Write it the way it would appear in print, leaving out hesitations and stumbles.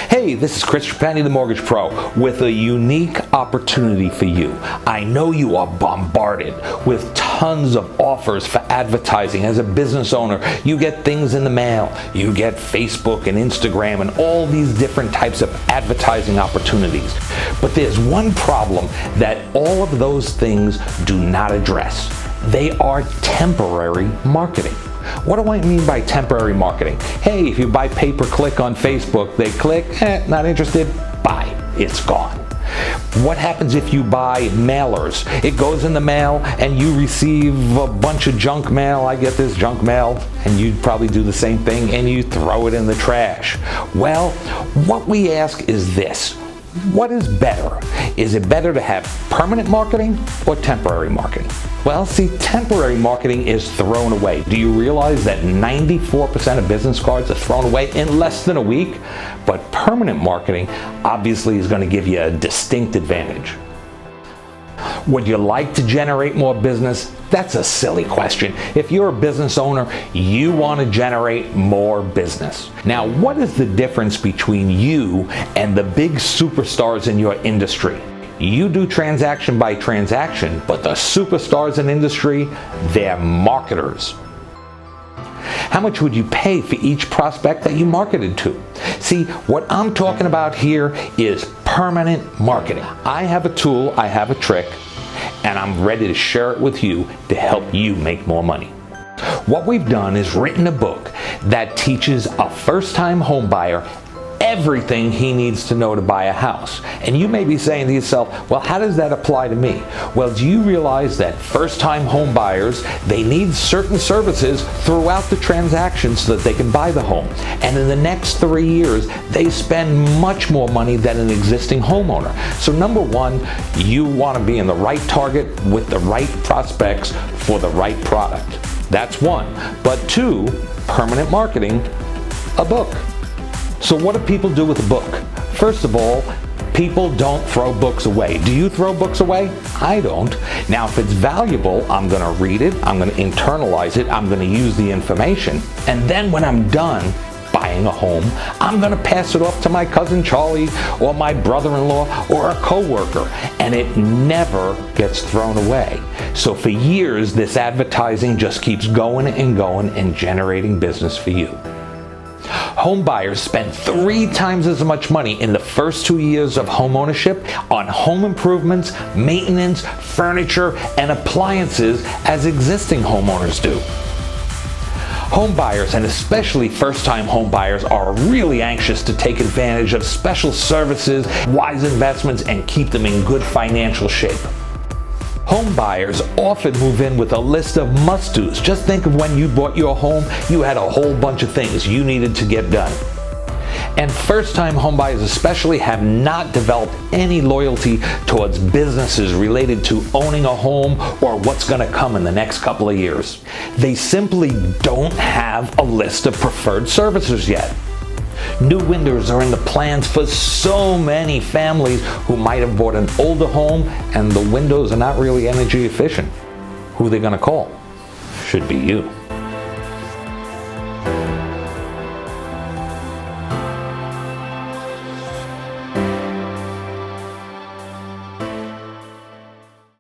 Hey, this is Chris Trapani, the Mortgage Pro, with a unique opportunity for you. I know you are bombarded with tons of offers for advertising. As a business owner, you get things in the mail. You get Facebook and Instagram and all these different types of advertising opportunities. But there's one problem that all of those things do not address. They are temporary marketing. What do I mean by temporary marketing? Hey, if you buy pay-per-click on Facebook, they click, not interested, bye, it's gone. What happens if you buy mailers? It goes in the mail and you receive a bunch of junk mail. I get this junk mail, and you probably do the same thing, and you throw it in the trash. Well, what we ask is this. What is better? Is it better to have permanent marketing or temporary marketing? Well, see, temporary marketing is thrown away. Do you realize that 94% of business cards are thrown away in less than a week? But permanent marketing obviously is going to give you a distinct advantage. Would you like to generate more business? That's a silly question. If you're a business owner, you want to generate more business. Now, what is the difference between you and the big superstars in your industry? You do transaction by transaction, but the superstars in industry, they're marketers. How much would you pay for each prospect that you marketed to? See, what I'm talking about here is permanent marketing. I have a tool, I have a trick, and I'm ready to share it with you to help you make more money. What we've done is written a book that teaches a first-time home buyer everything he needs to know to buy a house. And you may be saying to yourself, well, how does that apply to me? Well, do you realize that first-time home buyers, they need certain services throughout the transaction so that they can buy the home? And in the next 3 years, they spend much more money than an existing homeowner. So number one, you want to be in the right target with the right prospects for the right product. That's one. But two, permanent marketing, a book. So what do people do with a book? First of all, people don't throw books away. Do you throw books away? I don't. Now, if it's valuable, I'm going to read it, I'm going to internalize it, I'm going to use the information, and then when I'm done buying a home, I'm going to pass it off to my cousin Charlie or my brother-in-law or a coworker, and it never gets thrown away. So for years, this advertising just keeps going and going and generating business for you. Home buyers spend 3 times as much money in the first 2 years of home ownership on home improvements, maintenance, furniture, and appliances as existing homeowners do. Home buyers, and especially first-time home buyers, are really anxious to take advantage of special services, wise investments, and keep them in good financial shape. Home buyers often move in with a list of must-dos. Just think of when you bought your home, you had a whole bunch of things you needed to get done. And first-time home buyers especially have not developed any loyalty towards businesses related to owning a home or what's going to come in the next couple of years. They simply don't have a list of preferred services yet. New windows are in the plans for so many families who might have bought an older home and the windows are not really energy efficient. Who are they going to call? Should be you.